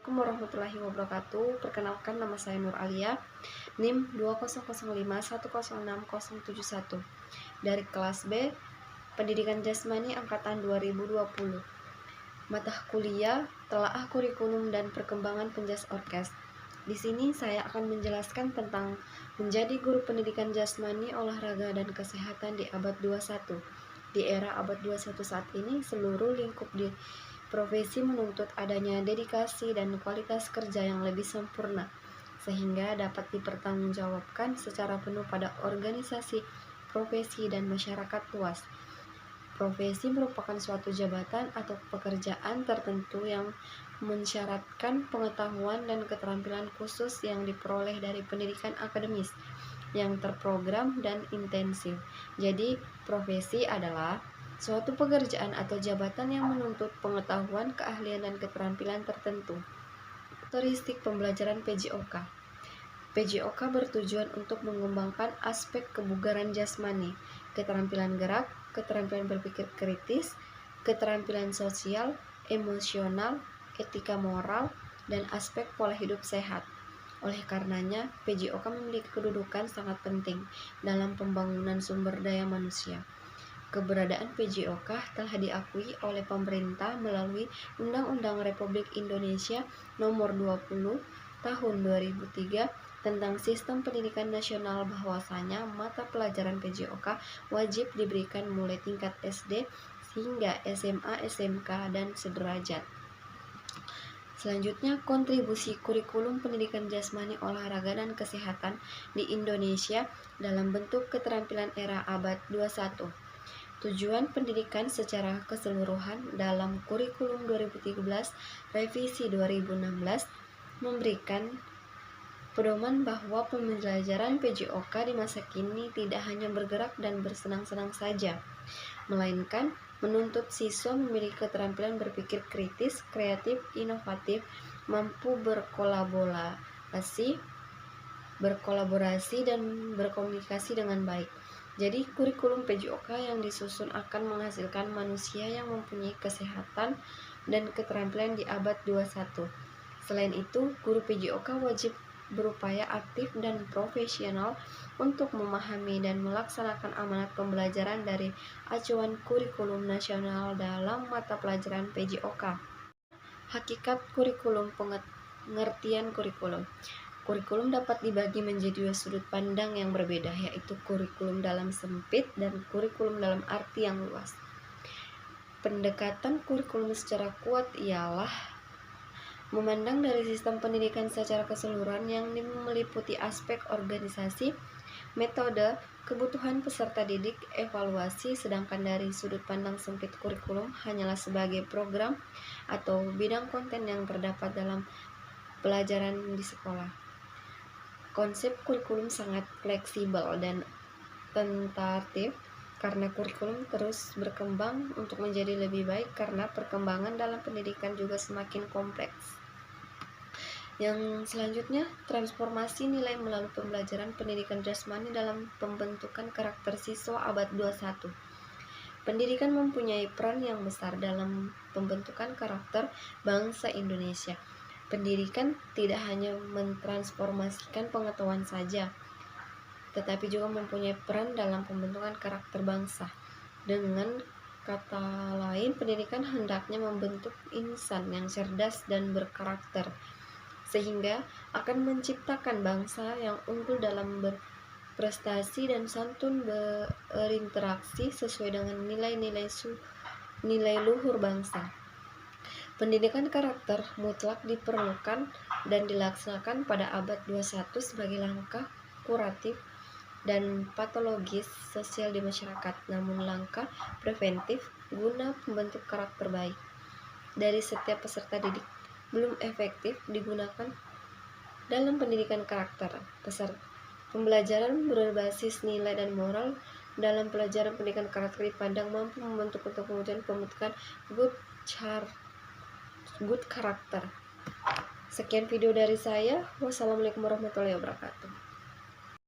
Assalamualaikum warahmatullahi wabarakatuh. Perkenalkan, nama saya Nur Alia, NIM 2005106071 dari kelas B Pendidikan Jasmani angkatan 2020. Mata kuliah Telaah Kurikulum dan Perkembangan Penjas Orkes. Di sini saya akan menjelaskan tentang menjadi guru pendidikan jasmani, olahraga, dan kesehatan di abad 21. Di era abad 21 saat ini, seluruh lingkup di profesi menuntut adanya dedikasi dan kualitas kerja yang lebih sempurna, sehingga dapat dipertanggungjawabkan secara penuh pada organisasi, profesi, dan masyarakat luas. Profesi merupakan suatu jabatan atau pekerjaan tertentu yang mensyaratkan pengetahuan dan keterampilan khusus yang diperoleh dari pendidikan akademis yang terprogram dan intensif. Jadi, profesi adalah suatu pekerjaan atau jabatan yang menuntut pengetahuan, keahlian, dan keterampilan tertentu. Karakteristik pembelajaran PJOK. PJOK bertujuan untuk mengembangkan aspek kebugaran jasmani, keterampilan gerak, keterampilan berpikir kritis, keterampilan sosial, emosional, etika moral, dan aspek pola hidup sehat. Oleh karenanya, PJOK memiliki kedudukan sangat penting dalam pembangunan sumber daya manusia. Keberadaan PJOK telah diakui oleh pemerintah melalui Undang-Undang Republik Indonesia Nomor 20 Tahun 2003 tentang Sistem Pendidikan Nasional, bahwasanya mata pelajaran PJOK wajib diberikan mulai tingkat SD hingga SMA, SMK, dan sederajat. Selanjutnya, kontribusi kurikulum pendidikan jasmani, olahraga, dan kesehatan di Indonesia dalam bentuk keterampilan era abad 21. Tujuan pendidikan secara keseluruhan dalam kurikulum 2013 revisi 2016 memberikan pedoman bahwa pembelajaran PJOK di masa kini tidak hanya bergerak dan bersenang-senang saja, melainkan menuntut siswa memiliki keterampilan berpikir kritis, kreatif, inovatif, mampu berkolaborasi dan berkomunikasi dengan baik. Jadi, kurikulum PJOK yang disusun akan menghasilkan manusia yang mempunyai kesehatan dan keterampilan di abad 21. Selain itu, guru PJOK wajib berupaya aktif dan profesional untuk memahami dan melaksanakan amanat pembelajaran dari acuan kurikulum nasional dalam mata pelajaran PJOK. Hakikat kurikulum. Pengertian kurikulum. Kurikulum dapat dibagi menjadi dua sudut pandang yang berbeda, yaitu kurikulum dalam sempit dan kurikulum dalam arti yang luas. Pendekatan kurikulum secara kuat ialah memandang dari sistem pendidikan secara keseluruhan yang meliputi aspek organisasi, metode, kebutuhan peserta didik, evaluasi, sedangkan dari sudut pandang sempit kurikulum hanyalah sebagai program atau bidang konten yang terdapat dalam pelajaran di sekolah. Konsep kurikulum sangat fleksibel dan tentatif karena kurikulum terus berkembang untuk menjadi lebih baik karena perkembangan dalam pendidikan juga semakin kompleks. Yang selanjutnya, transformasi nilai melalui pembelajaran pendidikan jasmani dalam pembentukan karakter siswa abad 21. Pendidikan mempunyai peran yang besar dalam pembentukan karakter bangsa Indonesia. Pendidikan tidak hanya mentransformasikan pengetahuan saja, tetapi juga mempunyai peran dalam pembentukan karakter bangsa. Dengan kata lain, pendidikan hendaknya membentuk insan yang cerdas dan berkarakter, sehingga akan menciptakan bangsa yang unggul dalam berprestasi dan santun berinteraksi sesuai dengan nilai luhur bangsa. Pendidikan karakter mutlak diperlukan dan dilaksanakan pada abad 21 sebagai langkah kuratif dan patologis sosial di masyarakat, namun langkah preventif guna membentuk karakter baik dari setiap peserta didik belum efektif digunakan dalam pendidikan karakter. Pembelajaran berbasis nilai dan moral dalam pelajaran pendidikan karakter dipandang mampu membentuk untuk kemudian pembentukan good karakter. Sekian video dari saya. Wassalamualaikum warahmatullahi wabarakatuh.